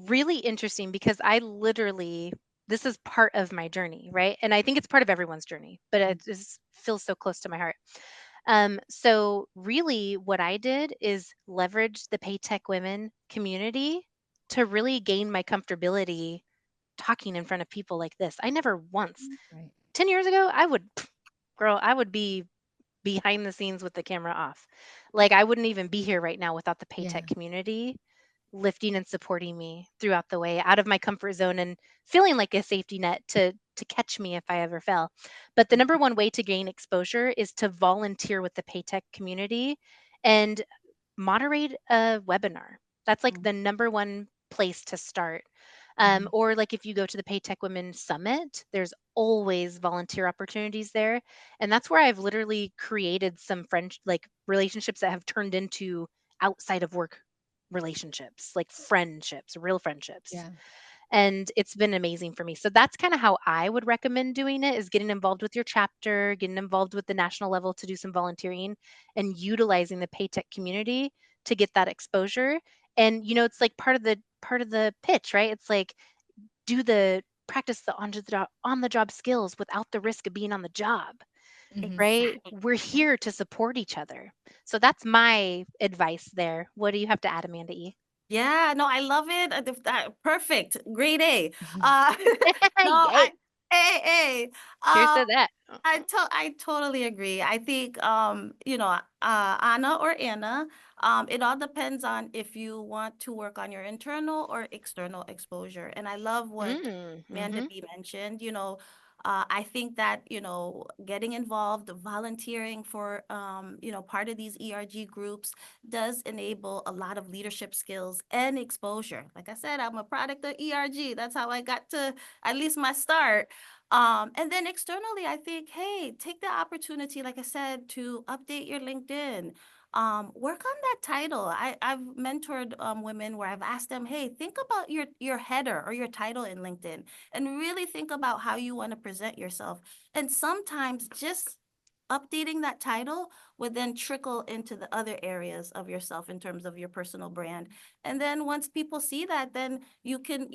really interesting because I literally this is part of my journey, right? And I think it's part of everyone's journey, but it just feels so close to my heart. So really what I did is leverage the Paytech women community to really gain my comfortability talking in front of people like this. I never once
Right.
10 years ago, girl, I would be behind the scenes with the camera off. Like I wouldn't even be here right now without the
Yeah.
Paytech community lifting and supporting me throughout the way out of my comfort zone and feeling like a safety net to catch me if I ever fell. But the number one way to gain exposure is to volunteer with the Paytech community and moderate a webinar. That's like
Mm.
the number one place to start.
Mhm.
Or like if you go to the Paytech Women Summit, there's always volunteer opportunities there. And that's where I've literally created some like relationships that have turned into outside of work relationships, like friendships, real friendships.
Yeah.
And it's been amazing for me. So that's kind of how I would recommend doing it is getting involved with your chapter, getting involved with the national level to do some volunteering and utilizing the Paytech community to get that exposure. And it's like part of the pitch, right? It's like do the practice the on the job skills without the risk of being on the job,
Mhm.
right?
Exactly.
We're here to support each other. So that's my advice there. What do you have to add, Amanda E?
Yeah, no, I love it. Perfect. Grade A.
Mhm.
Uh, no,
Yay.
A.
Cheers
Uh,
to that.
I totally agree. I think Anna or Anna, it all depends on if you want to work on your internal or external exposure. And I love what Amanda
Mm-hmm.
B mentioned. I think that, getting involved, volunteering for, part of these ERG groups does enable a lot of leadership skills and exposure. Like I said, I'm a product of ERG. That's how I got to at least my start. And then externally, I think, hey, take the opportunity, like I said, to update your LinkedIn. Work on that title. I've mentored women where I've asked them, hey, think about your header or your title in LinkedIn and really think about how you want to present yourself. And sometimes just updating that title would then trickle into the other areas of yourself in terms of your personal brand. And then once people see that, then you can,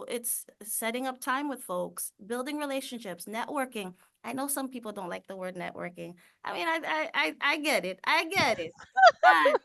it's setting up time with folks, building relationships, networking. I know some people don't like the word networking. I mean, I get it. I get it. But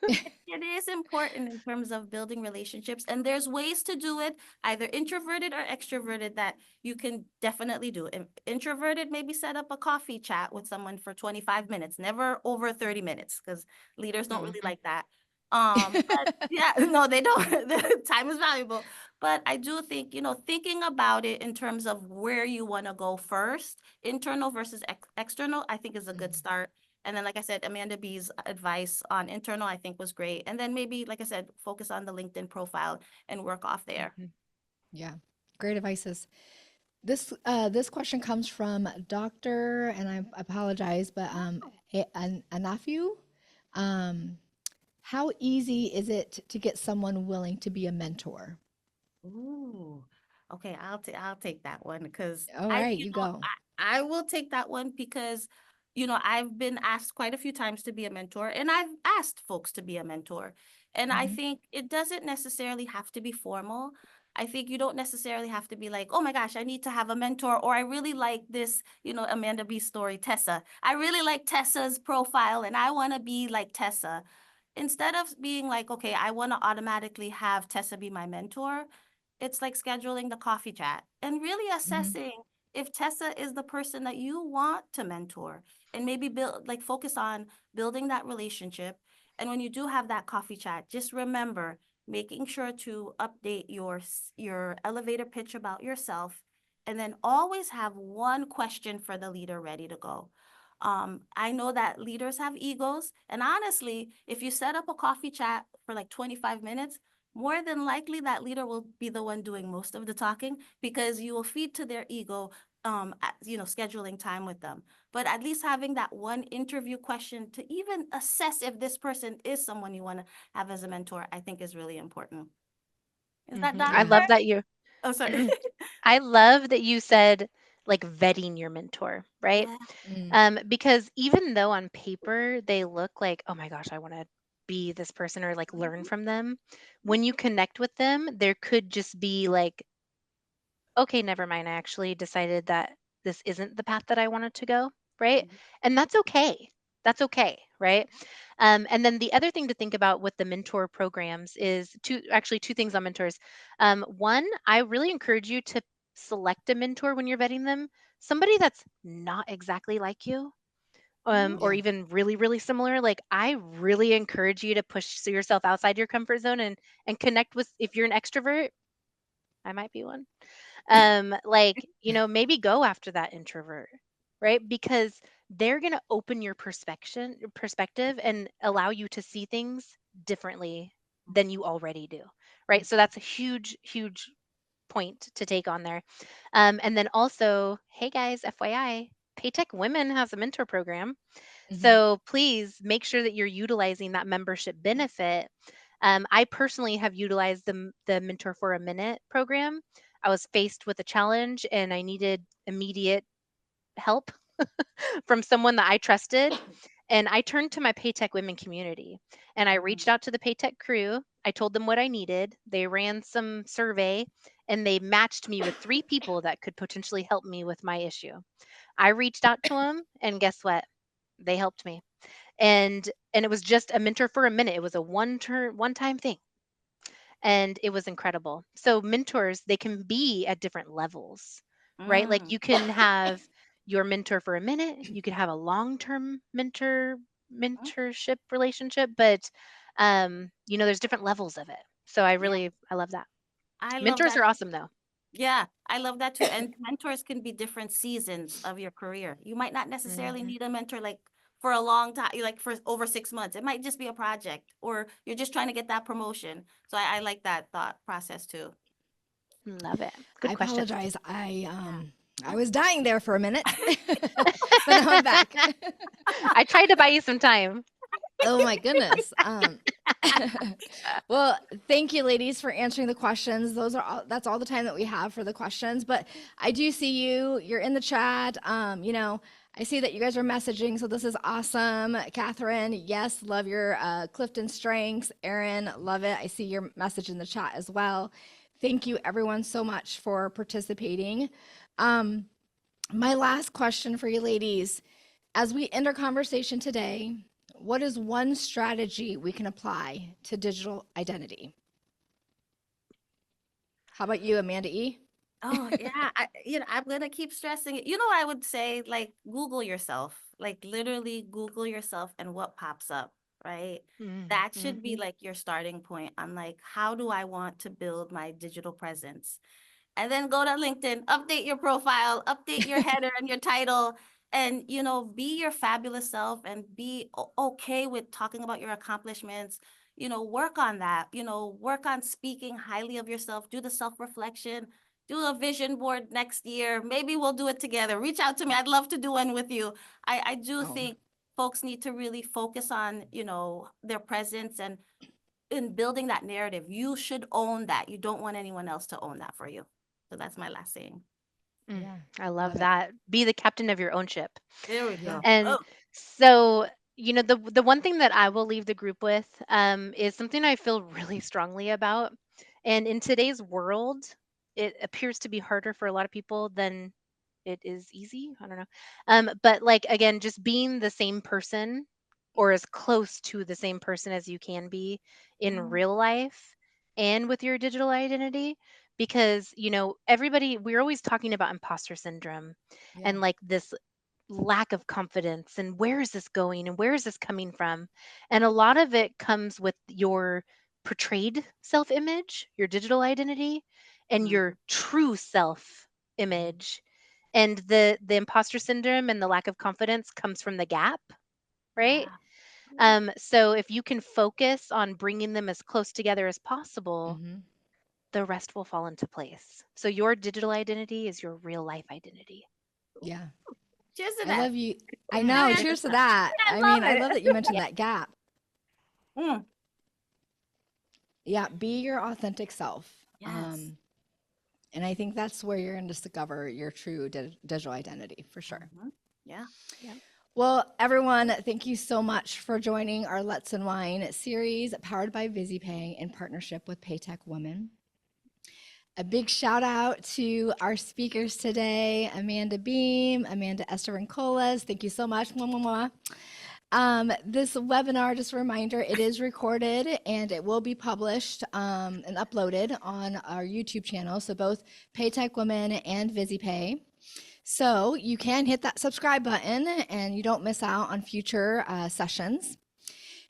it is important in terms of building relationships. And there's ways to do it, either introverted or extroverted, that you can definitely do. Introverted, maybe set up a coffee chat with someone for 25 minutes, never over 30 minutes, because leaders don't really
Mm-hmm.
like that. But yeah, no, they don't. The time is valuable. But I do think, thinking about it in terms of where you want to go first, internal versus external, I think is a good
Mhm.
start. And then, like I said, Amanda B's advice on internal, I think was great. And then maybe, like I said, focus on the LinkedIn profile and work off there.
Mhm. Yeah. Great advices. This question comes from Doctor, and I apologize, but Anafu. Um, how easy is it to get someone willing to be a mentor?
Ooh, okay. I'll take that one because
All right, you go.
I will take that one because I've been asked quite a few times to be a mentor, and I've asked folks to be a mentor, and I
Mhm.
think it doesn't necessarily have to be formal. I think you don't necessarily have to be like, oh my gosh, I need to have a mentor, or I really like this, Amanda B story, Tessa. I really like Tessa's profile, and I want to be like Tessa. Instead of being like, okay, I want to automatically have Tessa be my mentor, it's like scheduling the coffee chat and really
Mhm.
assessing if Tessa is the person that you want to mentor, and maybe focus on building that relationship. And when you do have that coffee chat, just remember making sure to update your elevator pitch about yourself, and then always have one question for the leader ready to go. I know that leaders have egos, and honestly, if you set up a coffee chat for like 25 minutes, more than likely that leader will be the one doing most of the talking, because you will feed to their ego, scheduling time with them. But at least having that one interview question to even assess if this person is someone you want to have as a mentor, I think is really important. Is that
I
Dr.?
love that you
Oh, sorry.
I love that you said like vetting your mentor, right?
Yeah.
Mm.
Because even though on paper they look like, oh my gosh, I want to be this person or like learn
Mhm.
from them, when you connect with them, there could just be like, okay, never mind. I actually decided that this isn't the path that I wanted to go, right?
Mhm.
And that's okay. That's okay, right? And then the other thing to think about with the mentor programs is two things on mentors. One, I really encourage you to select a mentor when you're vetting them, somebody that's not exactly like you, or
Yeah.
even really, really similar. Like I really encourage you to push yourself outside your comfort zone and connect with. If you're an extrovert, I might be one, like, maybe go after that introvert, right? Because they're going to open your perspective and allow you to see things differently than you already do, right? So that's a huge, huge point to take on there. And then also, hey guys, FYI, Paytech Women has a mentor program.
Hmm.
So please make sure that you're utilizing that membership benefit. I personally have utilized the Mentor for a Minute program. I was faced with a challenge and I needed immediate help from someone that I trusted. And I turned to my Paytech Women community and I
Mhm.
reached out to the Paytech crew. I told them what I needed. They ran some survey and they matched me with three people that could potentially help me with my issue. I reached out to them and guess what? They helped me. And it was just a mentor for a minute. It was a one time thing and it was incredible. So mentors, they can be at different levels, right? Like
Mm.
you can have your mentor for a minute, you could have a long-term
Mhm.
mentorship relationship, but there's different levels of it. So
Yeah.
I love that.
I love
Mentors
that.
are awesome though.
Yeah, I love that too. And mentors can be different seasons of your career. You might not necessarily
Hmm.
need a mentor like for a long time, like for over 6 months. It might just be a project, or you're just trying to get that promotion. So I like that thought process too.
Love it.
I
Good questions.
apologize.
Yeah.
I was dying there for a minute, but now I'm back.
I tried to buy you some time.
Oh my goodness. Well, thank you, ladies, for answering the questions. That's all the time that we have for the questions. But I do see you. You're in the chat. I see that you guys are messaging, so this is awesome. Catherine, yes, love your Clifton strengths. Erin, love it. I see your message in the chat as well. Thank you, everyone, so much for participating. My last question for you, ladies, as we end our conversation today, what is one strategy we can apply to digital identity? How about you, Amanda E?
Oh yeah, I'm gonna keep stressing it. I would say like Google yourself, like literally Google yourself and what pops up, right? That should be
Mm-hmm.
like your starting point on like how do I want to build my digital presence? And then go to LinkedIn, update your profile, update your header and your title, and be your fabulous self and be okay with talking about your accomplishments. Work on that. Work on speaking highly of yourself. Do the self-reflection. Do a vision board next year. Maybe we'll do it together. Reach out to me. I'd love to do one with you. I do
Oh,
think folks need to really focus on, their presence and in building that narrative. You should own that. You don't want anyone else to own that for you. So that's my last saying.
yeah.
I
Love
love
it.
that. Be the captain of your own ship.
There we
Yeah.
go.
And
Oh,
so, the one thing that I will leave the group with is something I feel really strongly about. And in today's world, it appears to be harder for a lot of people than it is easy. I don't know. But like again, just being the same person or as close to the same person as you can be in
mhm,
real life and with your digital identity. Because, we're always talking about imposter syndrome
Yeah.
and like this lack of confidence and where is this going and where is this coming from, and a lot of it comes with your portrayed self image, your digital identity, and
mhm,
your true self
Mhm.
image. And the imposter syndrome and the lack of confidence comes from the gap, right?
yeah. Ooh,
So if you can focus on bringing them as close together as possible,
Mhm.
the rest will fall into place. So your digital identity is your real life identity.
Yeah.
cheers to
I
that.
love you. I know.
Yeah,
Cheers to that. I
I
mean,
love
I
it.
love that you mentioned that gap.
Mm,
Yeah. Be your authentic self.
Yes.
And I think that's where you're going to discover your true digital identity for sure.
Yeah.
Yeah.
Well, everyone, thank you so much for joining our Let's UnWine series powered by VizyPay in partnership with Paytech Women. A big shout out to our speakers today, Amanda Beam, Amanda Estiverne-Colas. Thank you so much. Mwah, mwah, mwah. This webinar, just a reminder, it is recorded and it will be published and uploaded on our YouTube channel. So both Paytech Women and VizyPay. So you can hit that subscribe button and you don't miss out on future sessions.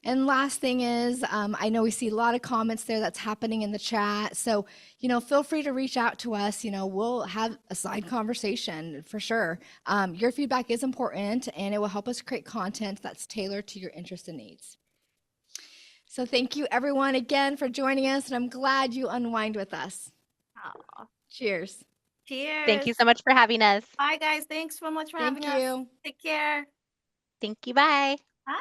And last thing is, I know we see a lot of comments there that's happening in the chat. So, feel free to reach out to us. We'll have a side conversation for sure. Your feedback is important and it will help us create content that's tailored to your interests and needs. So thank you everyone again for joining us. And I'm glad you unwind with us.
Aw.
Cheers.
Cheers.
Thank you so much for having us.
Bye, guys. Thanks so much for
Thank
having us.
you.
Take care.
Thank you. Bye.
Bye.